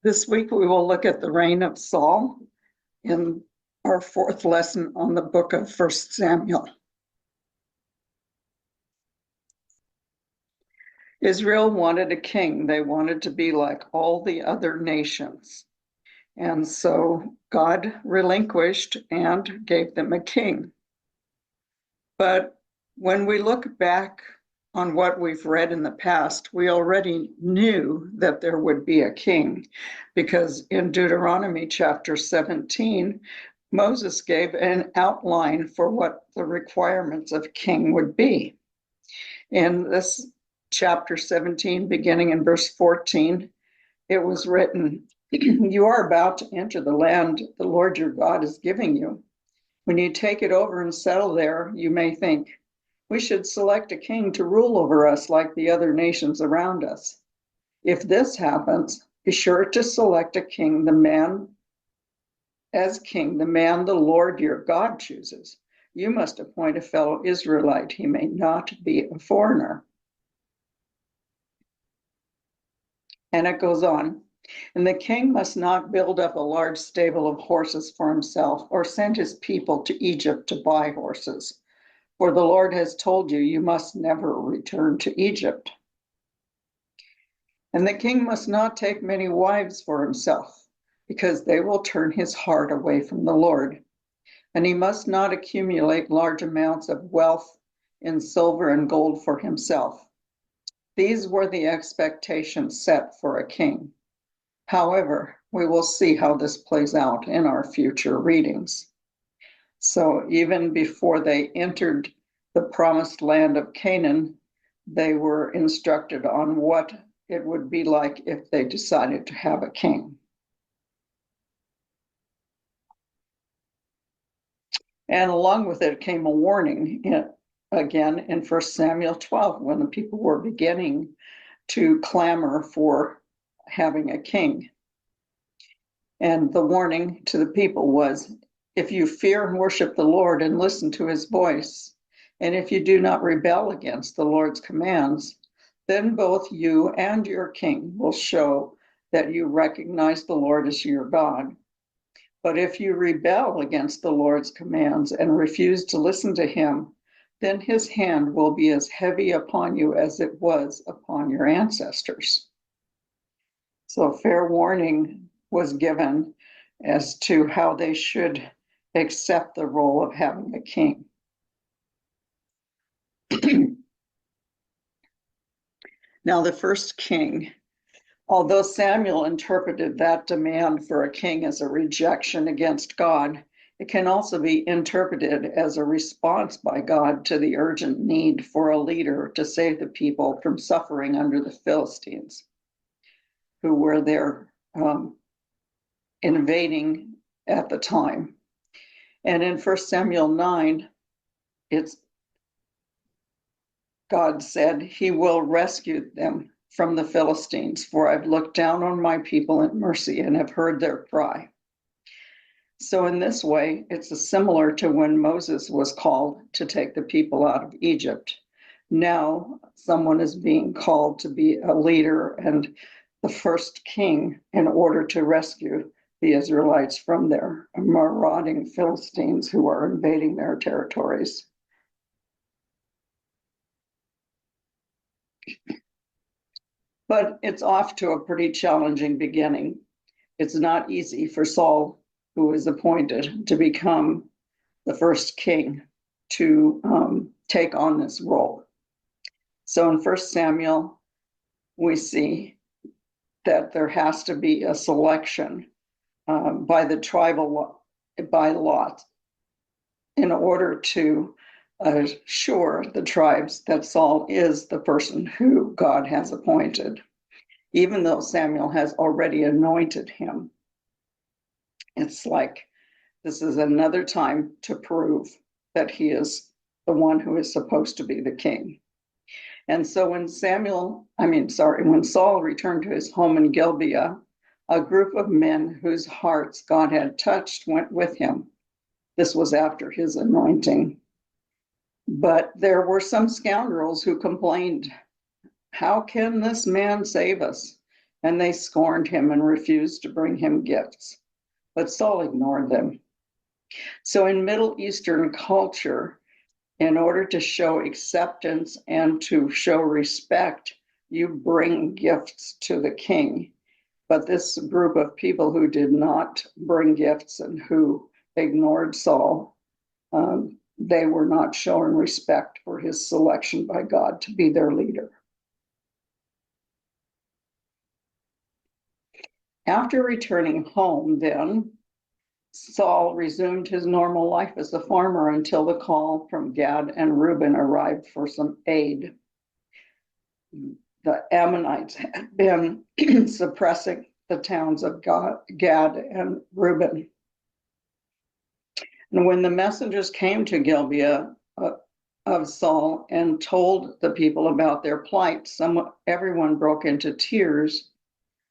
This week we will look at the reign of Saul in our fourth lesson on the book of 1 Samuel. Israel wanted a king. They wanted to be like all the other nations. And so God relinquished and gave them a king. But when we look back on what we've read in the past, we already knew that there would be a king, because in Deuteronomy chapter 17, Moses gave an outline for what the requirements of a king would be. In this chapter 17, beginning in verse 14, it was written, "You are about to enter the land the Lord your God is giving you. When you take it over and settle there, you may think, we should select a king to rule over us like the other nations around us. If this happens, be sure to select a king, the man the Lord your God chooses. You must appoint a fellow Israelite. He may not be a foreigner." And it goes on. "And the king must not build up a large stable of horses for himself or send his people to Egypt to buy horses. For the Lord has told you, you must never return to Egypt. And the king must not take many wives for himself, because they will turn his heart away from the Lord. And he must not accumulate large amounts of wealth in silver and gold for himself." These were the expectations set for a king. However, we will see how this plays out in our future readings. So even before they entered the promised land of Canaan, they were instructed on what it would be like if they decided to have a king. And along with it came a warning again in 1 Samuel 12, when the people were beginning to clamor for having a king. And the warning to the people was, if you fear and worship the Lord and listen to his voice, and if you do not rebel against the Lord's commands, then both you and your king will show that you recognize the Lord as your God. But if you rebel against the Lord's commands and refuse to listen to him, then his hand will be as heavy upon you as it was upon your ancestors. So fair warning was given as to how they should accept the role of having a king. Now, the first king, although Samuel interpreted that demand for a king as a rejection against God, it can also be interpreted as a response by God to the urgent need for a leader to save the people from suffering under the Philistines, who were there invading at the time. And in 1 Samuel 9, God said, he will rescue them from the Philistines, for I've looked down on my people in mercy and have heard their cry. So in this way, it's similar to when Moses was called to take the people out of Egypt. Now someone is being called to be a leader and the first king in order to rescue the Israelites from their marauding Philistines who are invading their territories. But it's off to a pretty challenging beginning. It's not easy for Saul, who is appointed to become the first king, to take on this role. So in 1 Samuel, we see that there has to be a selection by lot in order to assure the tribes that Saul is the person who God has appointed, even though Samuel has already anointed him. It's like this is another time to prove that he is the one who is supposed to be the king. And so when Saul returned to his home in Gibeah, a group of men whose hearts God had touched went with him. This was after his anointing. But there were some scoundrels who complained, "How can this man save us? and they scorned him and refused to bring him gifts. But Saul ignored them. So in Middle Eastern culture, in order to show acceptance and to show respect, you bring gifts to the king. But this group of people who did not bring gifts and who ignored Saul, they were not showing respect for his selection by God to be their leader. After returning home, then, Saul resumed his normal life as a farmer until the call from Gad and Reuben arrived for some aid. The Ammonites had been suppressing the towns of Gad and Reuben. And when the messengers came to Gibeah of Saul and told the people about their plight, everyone broke into tears.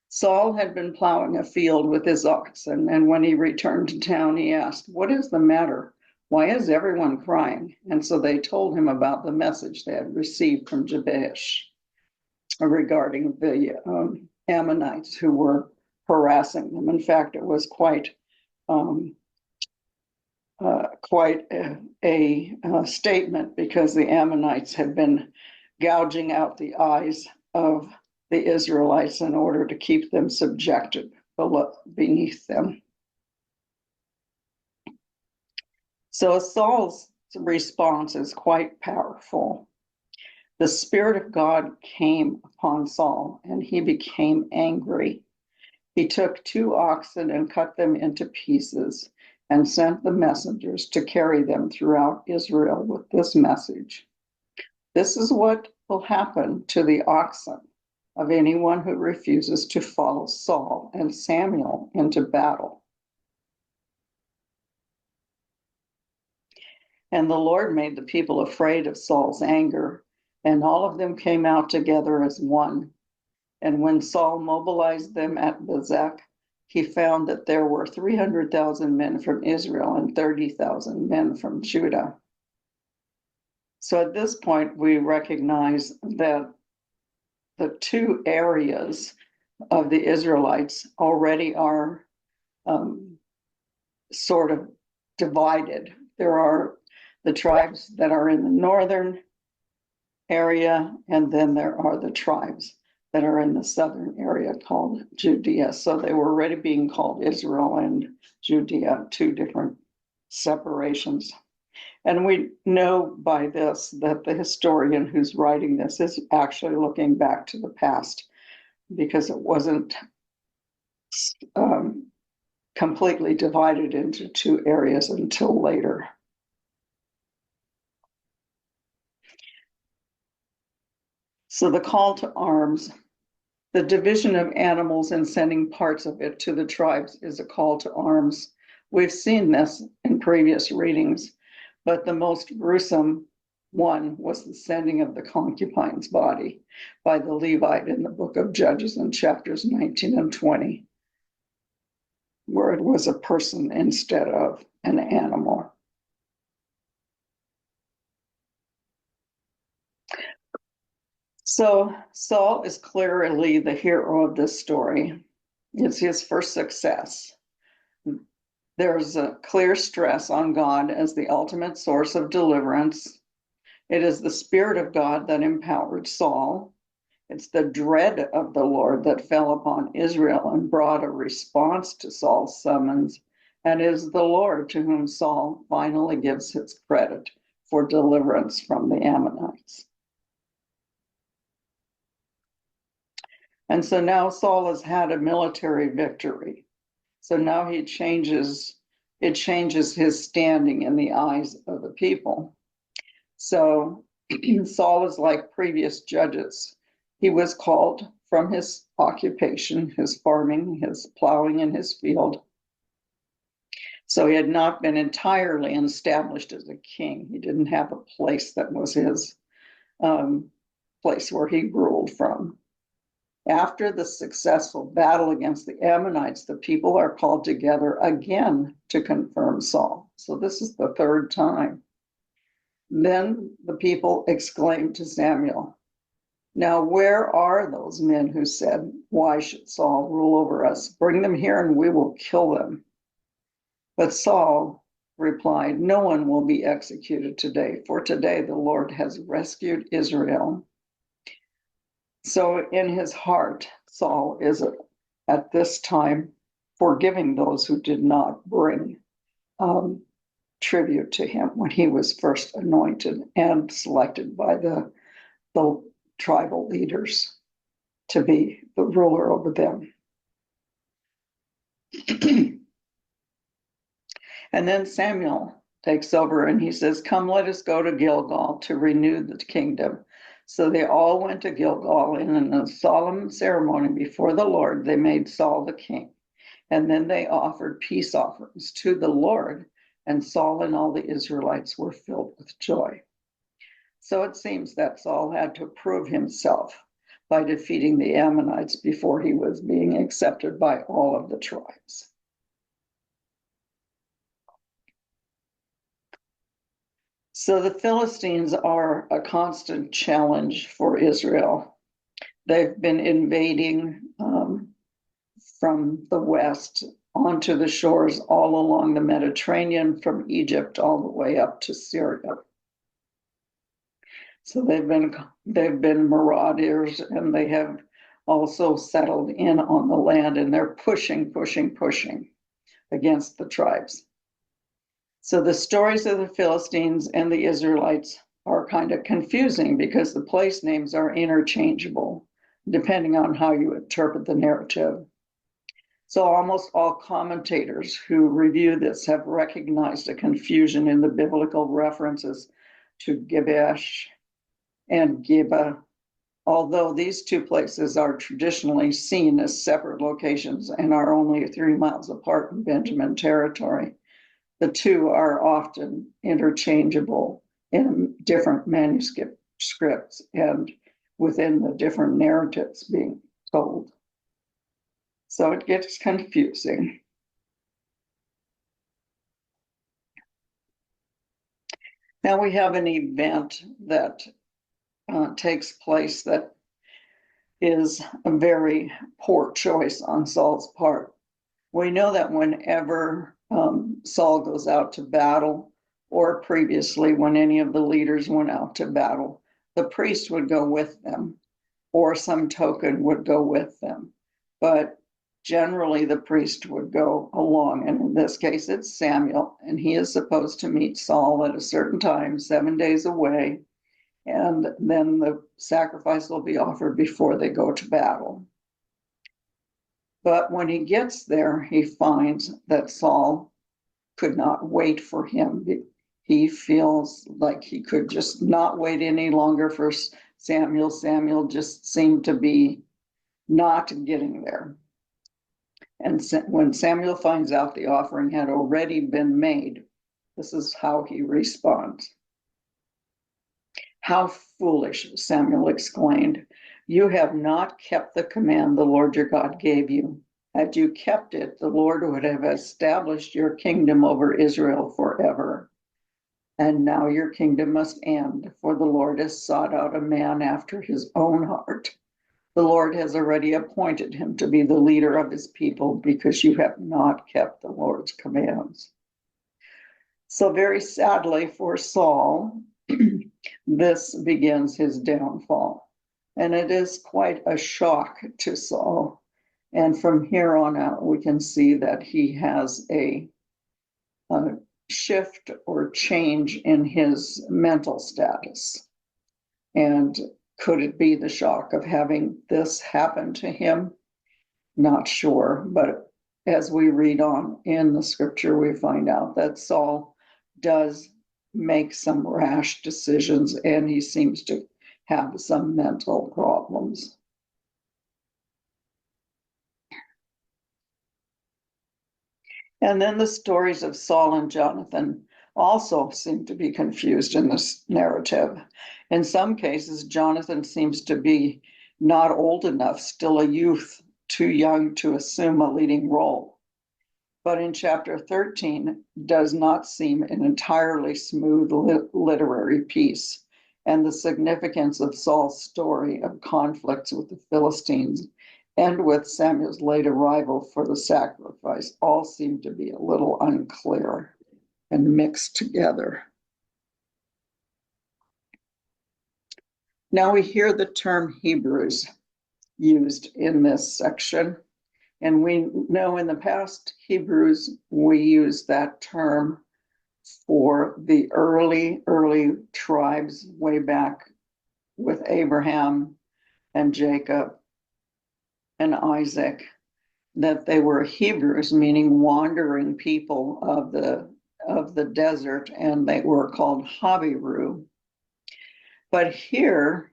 Saul had been plowing a field with his oxen, and when he returned to town, he asked, "What is the matter? Why is everyone crying?" And so they told him about the message they had received from Jabesh regarding the Ammonites who were harassing them. In fact, it was quite a statement, because the Ammonites had been gouging out the eyes of the Israelites in order to keep them subjected beneath them. So Saul's response is quite powerful. The Spirit of God came upon Saul, and he became angry. He took 2 oxen and cut them into pieces and sent the messengers to carry them throughout Israel with this message: "This is what will happen to the oxen of anyone who refuses to follow Saul and Samuel into battle." And the Lord made the people afraid of Saul's anger, and all of them came out together as one. And when Saul mobilized them at Bezek, he found that there were 300,000 men from Israel and 30,000 men from Judah. So at this point, we recognize that the 2 areas of the Israelites already are sort of divided. There are the tribes that are in the northern area, and then there are the tribes that are in the southern area called Judea. So they were already being called Israel and Judea, 2 different separations. And we know by this that the historian who's writing this is actually looking back to the past, because it wasn't completely divided into 2 areas until later. So the call to arms, the division of animals and sending parts of it to the tribes, is a call to arms. We've seen this in previous readings, but the most gruesome one was the sending of the concubine's body by the Levite in the book of Judges in chapters 19 and 20, where it was a person instead of an animal. So Saul is clearly the hero of this story. It's his first success. There's a clear stress on God as the ultimate source of deliverance. It is the Spirit of God that empowered Saul. It's the dread of the Lord that fell upon Israel and brought a response to Saul's summons, and is the Lord to whom Saul finally gives his credit for deliverance from the Ammonites. And so now Saul has had a military victory. So now it changes his standing in the eyes of the people. So Saul is like previous judges. He was called from his occupation, his farming, his plowing in his field. So he had not been entirely established as a king. He didn't have a place that was his place where he ruled from. After the successful battle against the Ammonites, the people are called together again to confirm Saul. So this is the 3rd time. Then the people exclaimed to Samuel, Now, where are those men who said, why should Saul rule over us? Bring them here and we will kill them. But Saul replied, no one will be executed today, for today the Lord has rescued Israel. So in his heart, Saul is at this time forgiving those who did not bring tribute to him when he was first anointed and selected by the tribal leaders to be the ruler over them. And then Samuel takes over and he says, come, let us go to Gilgal to renew the kingdom. So they all went to Gilgal, and in a solemn ceremony before the Lord, they made Saul the king. And then they offered peace offerings to the Lord, and Saul and all the Israelites were filled with joy. So it seems that Saul had to prove himself by defeating the Ammonites before he was being accepted by all of the tribes. So the Philistines are a constant challenge for Israel. They've been invading from the west onto the shores all along the Mediterranean, from Egypt all the way up to Syria. So they've been marauders, and they have also settled in on the land, and they're pushing against the tribes. So the stories of the Philistines and the Israelites are kind of confusing because the place names are interchangeable depending on how you interpret the narrative. So almost all commentators who review this have recognized a confusion in the biblical references to Gibeah and Gibeah, although these two places are traditionally seen as separate locations and are only 3 miles apart in Benjamin territory. The two are often interchangeable in different manuscripts and within the different narratives being told. So it gets confusing. Now we have an event that takes place that is a very poor choice on Saul's part. We know that whenever Saul goes out to battle, or previously when any of the leaders went out to battle, the priest would go with them, or some token would go with them. But generally the priest would go along. And in this case, it's Samuel, and he is supposed to meet Saul at a certain time, 7 days away. And then the sacrifice will be offered before they go to battle. But when he gets there, he finds that Saul could not wait for him. He feels like he could just not wait any longer for Samuel. Samuel just seemed to be not getting there. And when Samuel finds out the offering had already been made, this is how he responds. How foolish, Samuel exclaimed. You have not kept the command the Lord your God gave you. Had you kept it, the Lord would have established your kingdom over Israel forever. And now your kingdom must end, for the Lord has sought out a man after his own heart. The Lord has already appointed him to be the leader of his people because you have not kept the Lord's commands. So very sadly for Saul, this begins his downfall. And it is quite a shock to Saul. And from here on out, we can see that he has a shift or change in his mental status. And could it be the shock of having this happen to him? Not sure, but as we read on in the scripture, we find out that Saul does make some rash decisions, and he seems to have some mental problems. And then the stories of Saul and Jonathan also seem to be confused in this narrative. In some cases, Jonathan seems to be not old enough, still a youth, too young to assume a leading role. But in chapter 13 does not seem an entirely smooth literary piece. and the significance of Saul's story of conflicts with the Philistines and with Samuel's late arrival for the sacrifice all seem to be a little unclear and mixed together. Now we hear the term Hebrews used in this section, and we know in the past Hebrews, we used that term for the early tribes way back with Abraham and Jacob and Isaac, that they were Hebrews, meaning wandering people of the desert, and they were called Habiru. But here,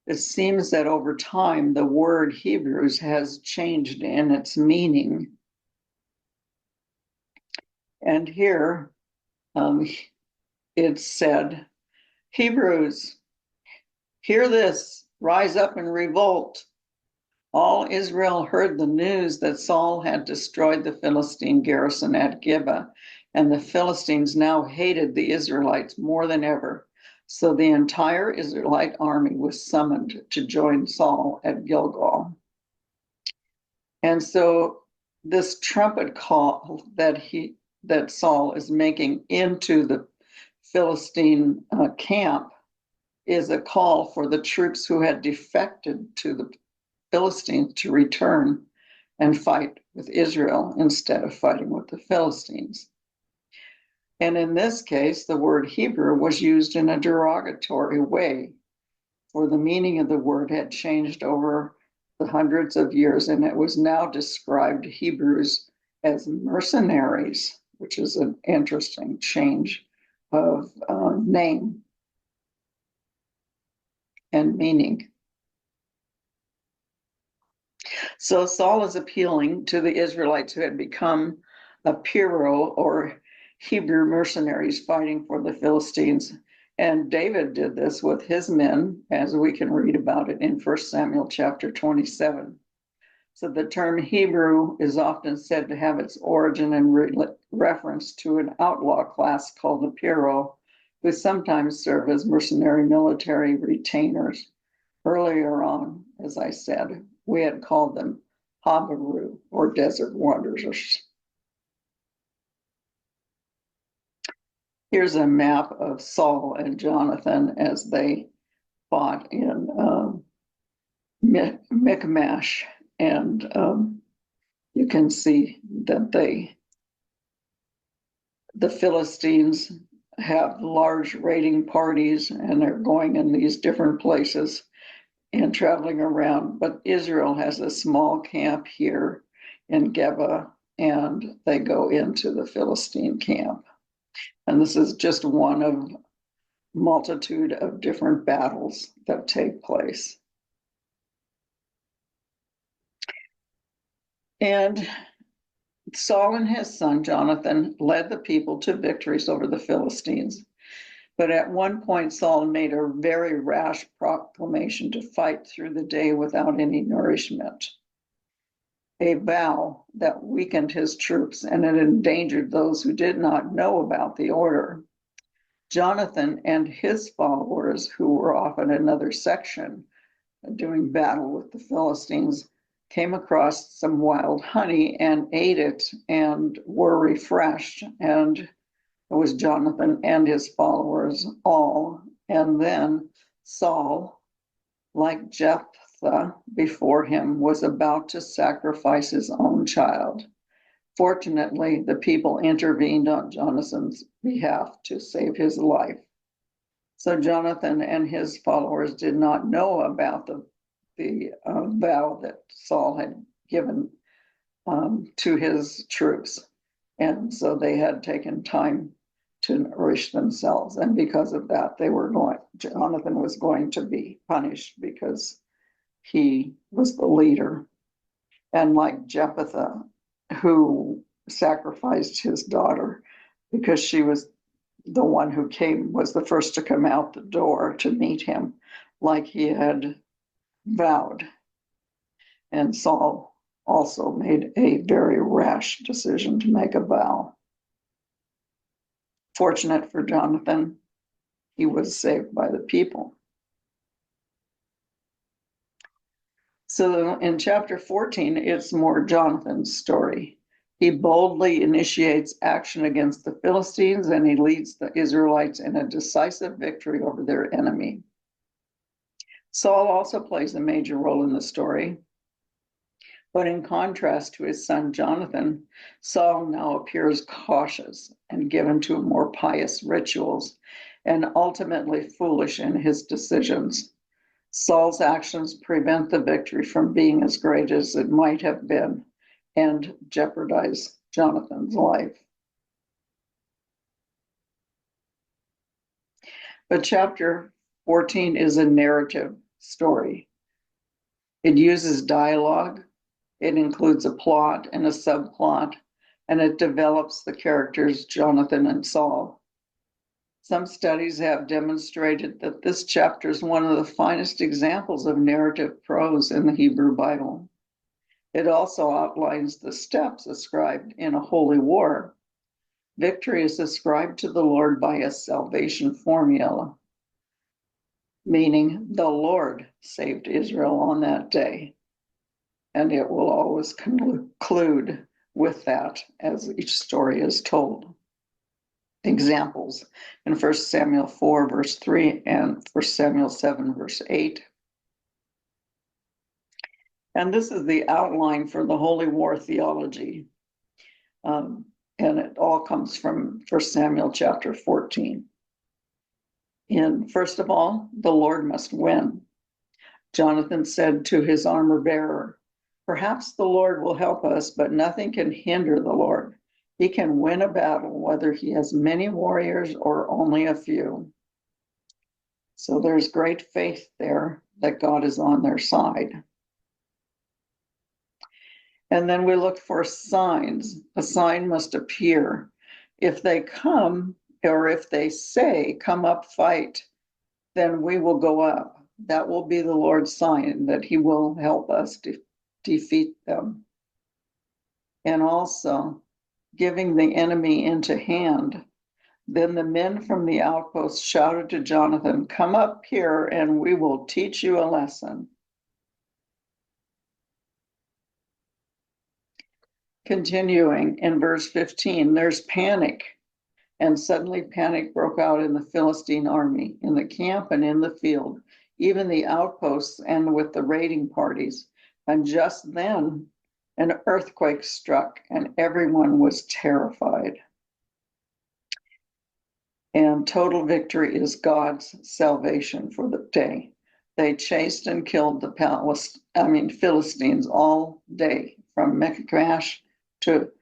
it seems that over time, the word Hebrews has changed in its meaning. And here, it said, Hebrews, hear this, rise up and revolt. All Israel heard the news that Saul had destroyed the Philistine garrison at Gibeah, and the Philistines now hated the Israelites more than ever. So the entire Israelite army was summoned to join Saul at Gilgal. And so this trumpet call that Saul is making into the Philistine camp is a call for the troops who had defected to the Philistines to return and fight with Israel instead of fighting with the Philistines. And in this case, the word Hebrew was used in a derogatory way, for the meaning of the word had changed over the hundreds of years, and it was now described Hebrews as mercenaries, which is an interesting change of name and meaning. So Saul is appealing to the Israelites who had become a Piro or Hebrew mercenaries fighting for the Philistines. And David did this with his men, as we can read about it in 1 Samuel chapter 27. So the term Hebrew is often said to have its origin in reference to an outlaw class called the Piro, who sometimes serve as mercenary military retainers. Earlier on, as I said, we had called them Habiru, or desert wanderers. Here's a map of Saul and Jonathan as they fought in Michmash, and you can see that the Philistines have large raiding parties, and they're going in these different places and traveling around. But Israel has a small camp here in Geba, and they go into the Philistine camp. And this is just one of multitude of different battles that take place. And Saul and his son Jonathan led the people to victories over the Philistines. But at one point, Saul made a very rash proclamation to fight through the day without any nourishment, a vow that weakened his troops and it endangered those who did not know about the order. Jonathan and his followers, who were off in another section doing battle with the Philistines, came across some wild honey and ate it and were refreshed. And it was Jonathan and his followers all. And then Saul, like Jephthah before him, was about to sacrifice his own child. Fortunately, the people intervened on Jonathan's behalf to save his life. So Jonathan and his followers did not know about the vow that Saul had given to his troops. And so they had taken time to nourish themselves. And because of that, Jonathan was going to be punished because he was the leader. And like Jephthah, who sacrificed his daughter because she was the one who was the first to come out the door to meet him, like he had vowed. And Saul also made a very rash decision to make a vow. Fortunate for Jonathan, he was saved by the people. So in chapter 14, it's more Jonathan's story. He boldly initiates action against the Philistines, and he leads the Israelites in a decisive victory over their enemy. Saul also plays a major role in the story. But in contrast to his son Jonathan, Saul now appears cautious and given to more pious rituals, and ultimately foolish in his decisions. Saul's actions prevent the victory from being as great as it might have been and jeopardize Jonathan's life. But chapter 14 is a narrative story. It uses dialogue, it includes a plot and a subplot, and it develops the characters Jonathan and Saul. Some studies have demonstrated that this chapter is one of the finest examples of narrative prose in the Hebrew Bible. It also outlines the steps ascribed in a holy war. Victory is ascribed to the Lord by a salvation formula, meaning the Lord saved Israel on that day. And it will always conclude with that as each story is told. Examples in 1 Samuel 4, verse 3, and 1 Samuel 7, verse 8. And this is the outline for the Holy War theology. And it all comes from 1 Samuel chapter 14. And first of all, the Lord must win. Jonathan said to his armor bearer, "Perhaps the Lord will help us, but nothing can hinder the Lord. He can win a battle, whether he has many warriors or only a few." So there's great faith there that God is on their side. And then we look for signs. A sign must appear. If they come, or if they say, "Come up, fight," then we will go up. That will be the Lord's sign that he will help us defeat them. And also, giving the enemy into hand. Then the men from the outpost shouted to Jonathan, "Come up here and we will teach you a lesson." Continuing in verse 15, there's panic. And suddenly panic broke out in the Philistine army, in the camp and in the field, even the outposts and with the raiding parties. And just then, an earthquake struck and everyone was terrified. And total victory is God's salvation for the day. They chased and killed the Philistines all day, from Michmash to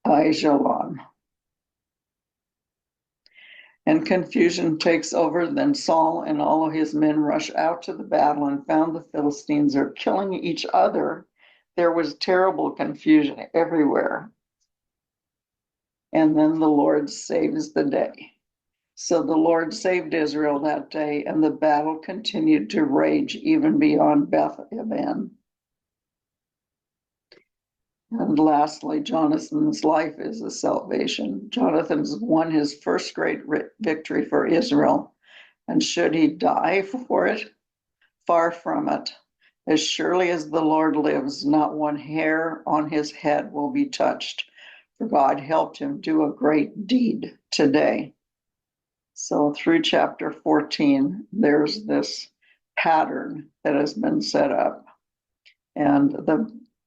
Aijalon. And confusion takes over. Then Saul and all of his men rush out to the battle and found the Philistines are killing each other. There was terrible confusion everywhere. And then the Lord saves the day. So the Lord saved Israel that day, and the battle continued to rage even beyond Beth-aven. And lastly, Jonathan's life is a salvation. Jonathan's won his first great victory for Israel. And should he die for it? Far from it. As surely as the Lord lives, not one hair on his head will be touched, for God helped him do a great deed today. So through chapter 14, there's this pattern that has been set up. And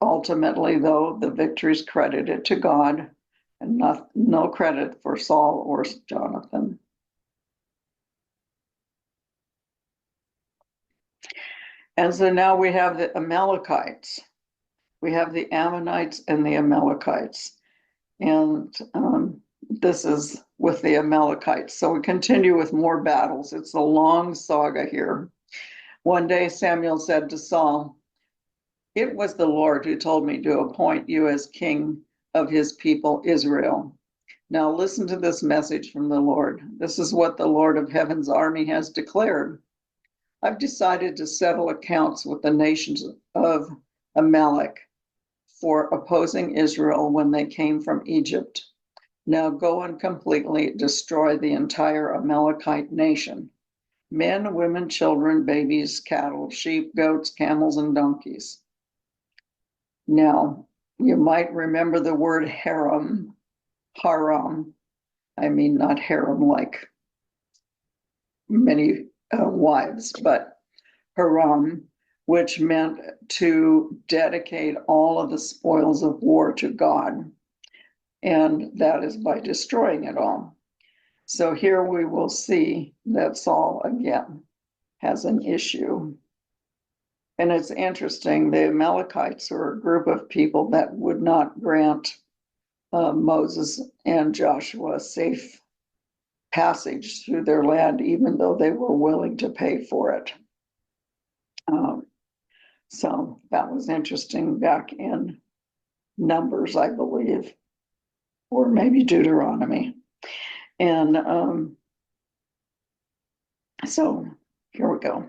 ultimately, though, the victory is credited to God and no credit for Saul or Jonathan. And so now we have the Amalekites. We have the Ammonites and the Amalekites. And this is with the Amalekites. So we continue with more battles. It's a long saga here. One day Samuel said to Saul, "It was the Lord who told me to appoint you as king of his people Israel. Now listen to this message from the Lord. This is what the Lord of heaven's army has declared. I've decided to settle accounts with the nations of Amalek for opposing Israel when they came from Egypt. Now go and completely destroy the entire Amalekite nation. Men, women, children, babies, cattle, sheep, goats, camels, and donkeys. Now, you might remember the word haram. I mean, not harem like many wives, but haram, which meant to dedicate all of the spoils of war to God. And that is by destroying it all. So here we will see that Saul again has an issue. And it's interesting, the Amalekites are a group of people that would not grant Moses and Joshua safe passage through their land, even though they were willing to pay for it. So that was interesting back in Numbers, I believe, or maybe Deuteronomy. And so here we go.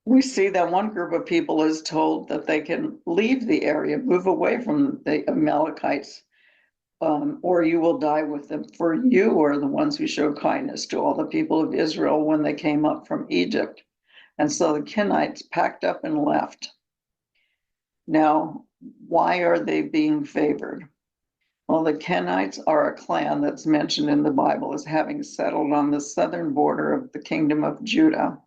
We see that one group of people is told that they can leave the area, move away from the Amalekites, or you will die with them. For you are the ones who showed kindness to all the people of Israel when they came up from Egypt. And so the Kenites packed up and left. Now, why are they being favored? Well, the Kenites are a clan that's mentioned in the Bible as having settled on the southern border of the kingdom of Judah.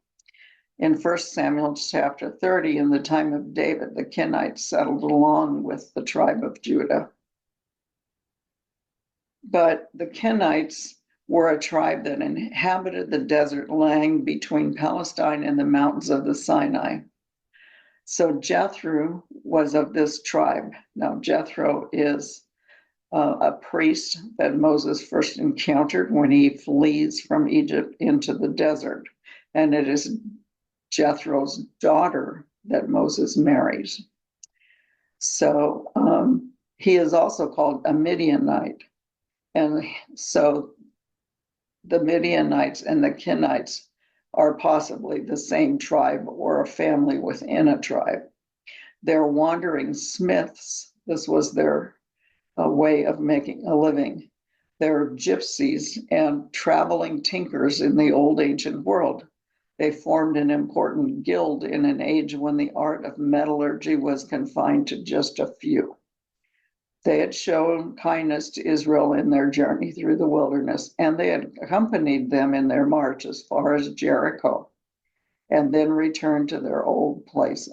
In 1 Samuel chapter 30, in the time of David, the Kenites settled along with the tribe of Judah. But the Kenites were a tribe that inhabited the desert lying between Palestine and the mountains of the Sinai. So Jethro was of this tribe. Now, Jethro is a priest that Moses first encountered when he flees from Egypt into the desert. And it is Jethro's daughter that Moses marries. So he is also called a Midianite. And so the Midianites and the Kenites are possibly the same tribe or a family within a tribe. They're wandering smiths. This was their way of making a living. They're gypsies and traveling tinkers in the old ancient world. They formed an important guild in an age when the art of metallurgy was confined to just a few. They had shown kindness to Israel in their journey through the wilderness, and they had accompanied them in their march as far as Jericho, and then returned to their old place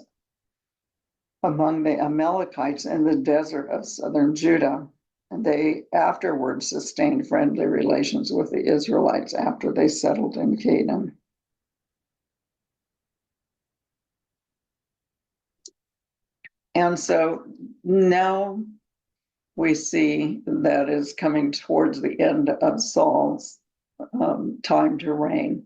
among the Amalekites in the desert of southern Judah. And they afterwards sustained friendly relations with the Israelites after they settled in Canaan. And so now we see that is coming towards the end of Saul's time to reign.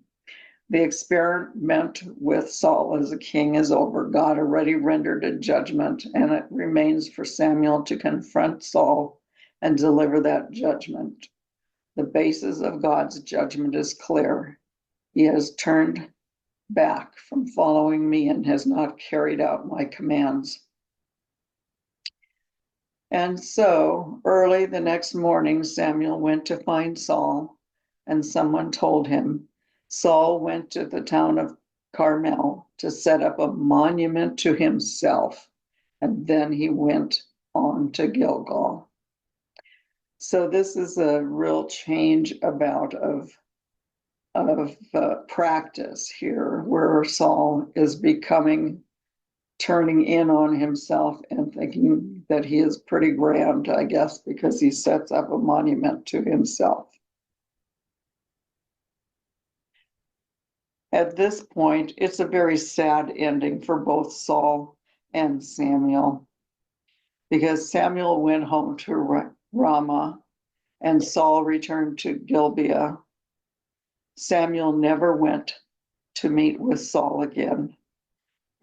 The experiment with Saul as a king is over. God already rendered a judgment, and it remains for Samuel to confront Saul and deliver that judgment. The basis of God's judgment is clear. He has turned back from following me and has not carried out my commands. And so early the next morning, Samuel went to find Saul, and someone told him, Saul went to the town of Carmel to set up a monument to himself, and then he went on to Gilgal. So this is a real change about of practice here, where Saul is turning in on himself and thinking that he is pretty grand, I guess, because he sets up a monument to himself. At this point, it's a very sad ending for both Saul and Samuel, because Samuel went home to Ramah and Saul returned to Gibeah. Samuel never went to meet with Saul again,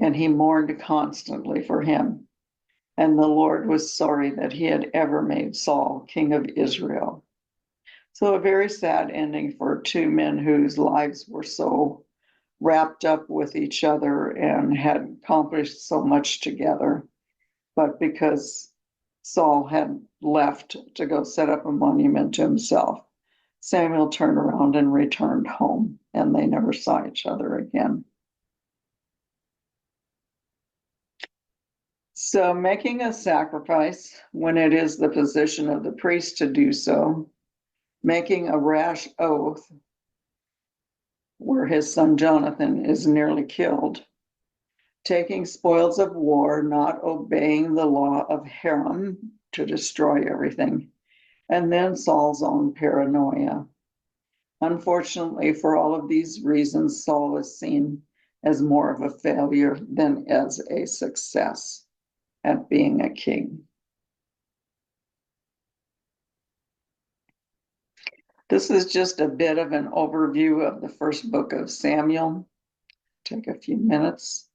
and he mourned constantly for him. And the Lord was sorry that he had ever made Saul king of Israel. So a very sad ending for two men whose lives were so wrapped up with each other and had accomplished so much together. But because Saul had left to go set up a monument to himself. Samuel turned around and returned home, and they never saw each other again. So, making a sacrifice when it is the position of the priest to do so, making a rash oath where his son Jonathan is nearly killed, taking spoils of war, not obeying the law of Hiram to destroy everything, and then Saul's own paranoia. Unfortunately, for all of these reasons, Saul is seen as more of a failure than as a success at being a king. This is just a bit of an overview of the first book of Samuel. Take a few minutes.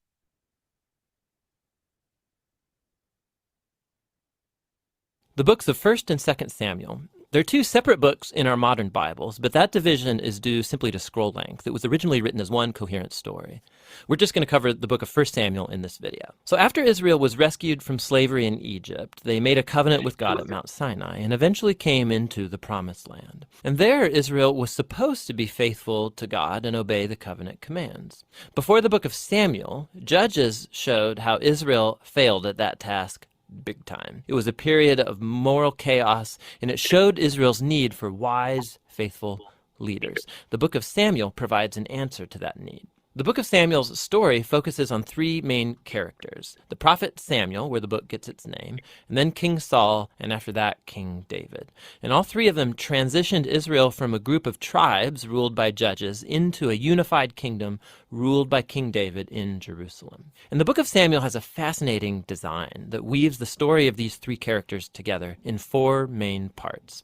The books of 1st and 2nd Samuel. They're two separate books in our modern Bibles, but that division is due simply to scroll length. It was originally written as one coherent story. We're just going to cover the book of 1 Samuel in this video. So after Israel was rescued from slavery in Egypt, they made a covenant with God at Mount Sinai and eventually came into the Promised Land. And there, Israel was supposed to be faithful to God and obey the covenant commands. Before the book of Samuel, Judges showed how Israel failed at that task big time. It was a period of moral chaos, and it showed Israel's need for wise, faithful leaders. The book of Samuel provides an answer to that need. The book of Samuel's story focuses on three main characters: the prophet Samuel, where the book gets its name, and then King Saul, and after that, King David. And all three of them transitioned Israel from a group of tribes ruled by judges into a unified kingdom ruled by King David in Jerusalem. And the book of Samuel has a fascinating design that weaves the story of these three characters together in four main parts.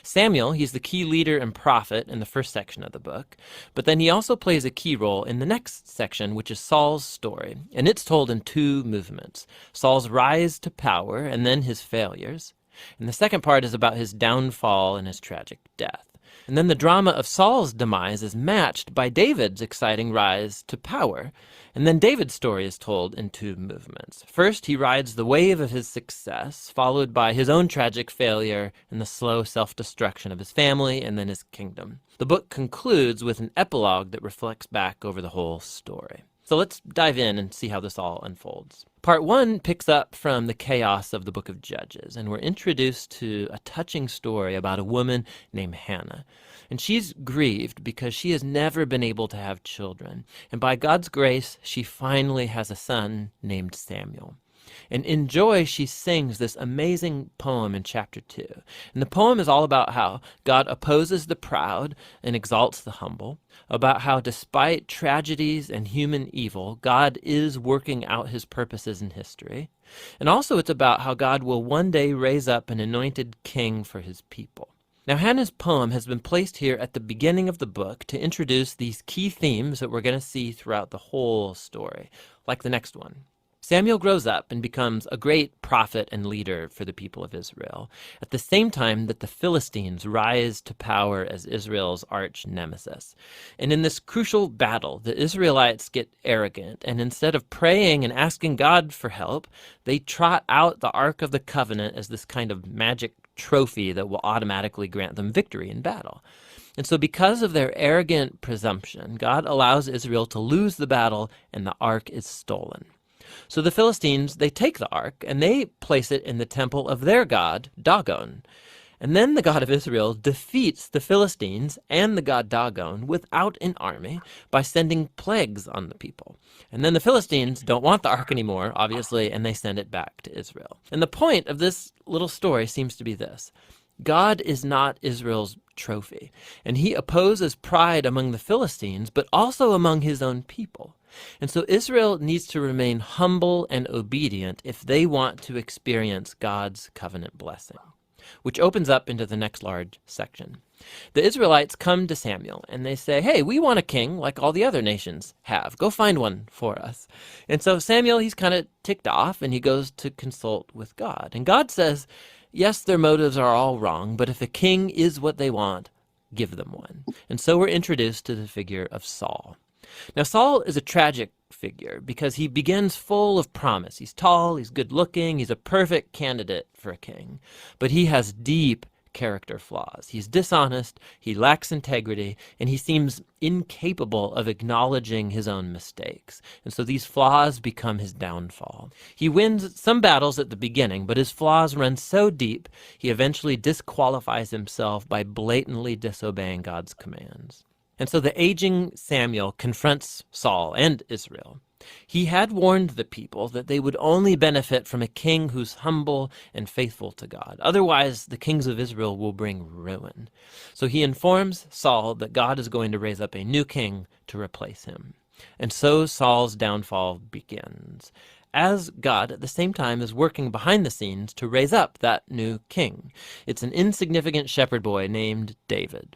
Samuel, he's the key leader and prophet in the first section of the book, but then he also plays a key role in the next section, which is Saul's story, and it's told in two movements: Saul's rise to power and then his failures. And the second part is about his downfall and his tragic death. And then the drama of Saul's demise is matched by David's exciting rise to power. And then David's story is told in two movements. First, he rides the wave of his success, followed by his own tragic failure and the slow self-destruction of his family and then his kingdom. The book concludes with an epilogue that reflects back over the whole story. So let's dive in and see how this all unfolds. Part 1 picks up from the chaos of the book of Judges, and we're introduced to a touching story about a woman named Hannah. And she's grieved because she has never been able to have children. And by God's grace, she finally has a son named Samuel. And in joy, she sings this amazing poem in chapter 2. And the poem is all about how God opposes the proud and exalts the humble, about how despite tragedies and human evil, God is working out his purposes in history. And also it's about how God will one day raise up an anointed king for his people. Now, Hannah's poem has been placed here at the beginning of the book to introduce these key themes that we're going to see throughout the whole story, like the next one. Samuel grows up and becomes a great prophet and leader for the people of Israel, at the same time that the Philistines rise to power as Israel's arch nemesis. And in this crucial battle, the Israelites get arrogant, and instead of praying and asking God for help, they trot out the Ark of the Covenant as this kind of magic trophy that will automatically grant them victory in battle. And so because of their arrogant presumption, God allows Israel to lose the battle, and the Ark is stolen. So the Philistines, they take the ark and they place it in the temple of their god, Dagon. And then the God of Israel defeats the Philistines and the god Dagon without an army by sending plagues on the people. And then the Philistines don't want the ark anymore, obviously, and they send it back to Israel. And the point of this little story seems to be this: God is not Israel's trophy, and he opposes pride among the Philistines, but also among his own people. And so Israel needs to remain humble and obedient if they want to experience God's covenant blessing, which opens up into the next large section. The Israelites come to Samuel and they say, "Hey, we want a king like all the other nations have. Go find one for us." And so Samuel, he's kind of ticked off and he goes to consult with God. And God says, yes, their motives are all wrong, but if a king is what they want, give them one. And so we're introduced to the figure of Saul. Now, Saul is a tragic figure because he begins full of promise. He's tall, he's good looking, he's a perfect candidate for a king. But he has deep character flaws. He's dishonest, he lacks integrity, and he seems incapable of acknowledging his own mistakes. And so these flaws become his downfall. He wins some battles at the beginning, but his flaws run so deep, he eventually disqualifies himself by blatantly disobeying God's commands. And so the aging Samuel confronts Saul and Israel. He had warned the people that they would only benefit from a king who's humble and faithful to God. Otherwise, the kings of Israel will bring ruin. So he informs Saul that God is going to raise up a new king to replace him. And so Saul's downfall begins, as God at the same time is working behind the scenes to raise up that new king. It's an insignificant shepherd boy named David.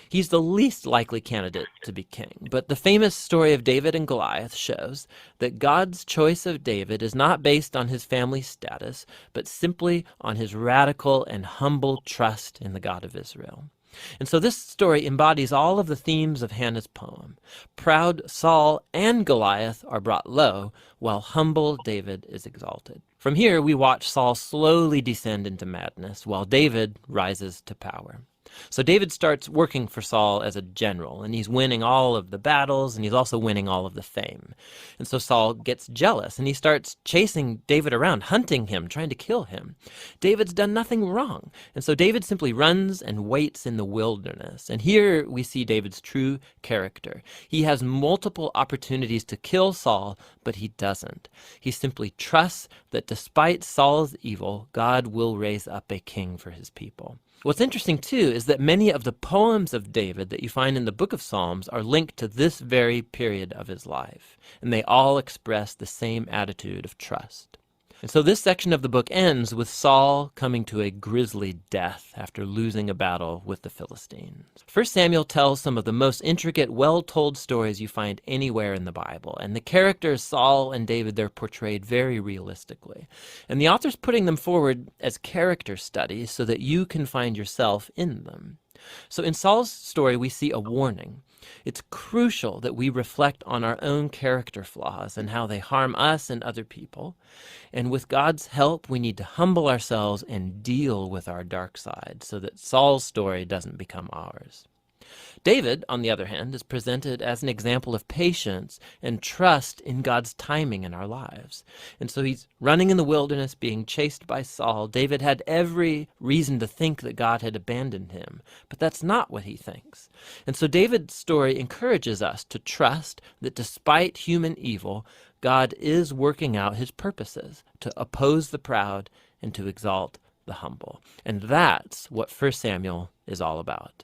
He's the least likely candidate to be king, but the famous story of David and Goliath shows that God's choice of David is not based on his family status, but simply on his radical and humble trust in the God of Israel. And so this story embodies all of the themes of Hannah's poem. Proud Saul and Goliath are brought low, while humble David is exalted. From here, we watch Saul slowly descend into madness, while David rises to power. So David starts working for Saul as a general, and he's winning all of the battles, and he's also winning all of the fame. And so Saul gets jealous, and he starts chasing David around, hunting him, trying to kill him. David's done nothing wrong, and so David simply runs and waits in the wilderness. And here we see David's true character. He has multiple opportunities to kill Saul, but he doesn't. He simply trusts that despite Saul's evil, God will raise up a king for his people. What's interesting, too, is that many of the poems of David that you find in the book of Psalms are linked to this very period of his life, and they all express the same attitude of trust. And so this section of the book ends with Saul coming to a grisly death after losing a battle with the Philistines. 1 Samuel tells some of the most intricate, well-told stories you find anywhere in the Bible, and the characters Saul and David, they're portrayed very realistically. And the author's putting them forward as character studies so that you can find yourself in them. So in Saul's story, we see a warning. It's crucial that we reflect on our own character flaws and how they harm us and other people. And with God's help, we need to humble ourselves and deal with our dark side so that Saul's story doesn't become ours. David, on the other hand, is presented as an example of patience and trust in God's timing in our lives. And so he's running in the wilderness, being chased by Saul. David had every reason to think that God had abandoned him, but that's not what he thinks. And so David's story encourages us to trust that despite human evil, God is working out his purposes to oppose the proud and to exalt the humble. And that's what 1 Samuel is all about.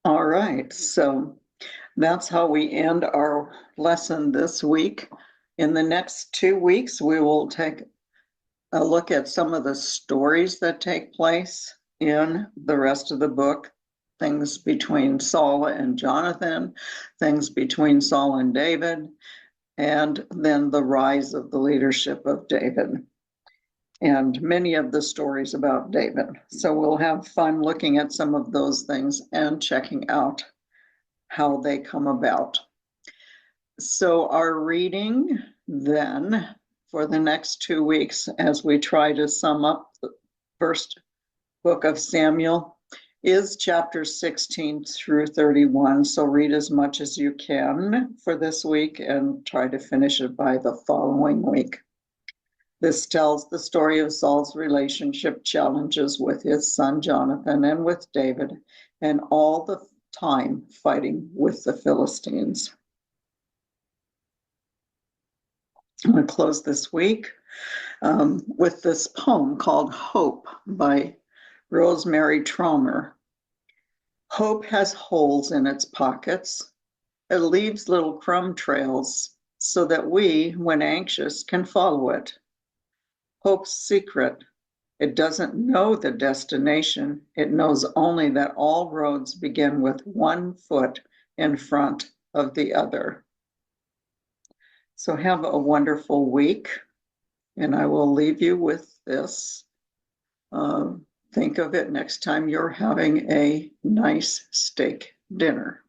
All right, so that's how we end our lesson this week. In the next 2 weeks, we will take a look at some of the stories that take place in the rest of the book, things between Saul and Jonathan, things between Saul and David, and then the rise of the leadership of David, and many of the stories about David. So we'll have fun looking at some of those things and checking out how they come about. So our reading then for the next 2 weeks, as we try to sum up the first book of Samuel, is chapters 16 through 31. So read as much as you can for this week and try to finish it by the following week. This tells the story of Saul's relationship challenges with his son Jonathan and with David, and all the time fighting with the Philistines. I'm going to close this week with this poem called Hope by Rosemary Tromer. Hope has holes in its pockets. It leaves little crumb trails so that we, when anxious, can follow it. Hope's secret. It doesn't know the destination. It knows only that all roads begin with one foot in front of the other. So have a wonderful week, And I will leave you with this. Think of it next time you're having a nice steak dinner.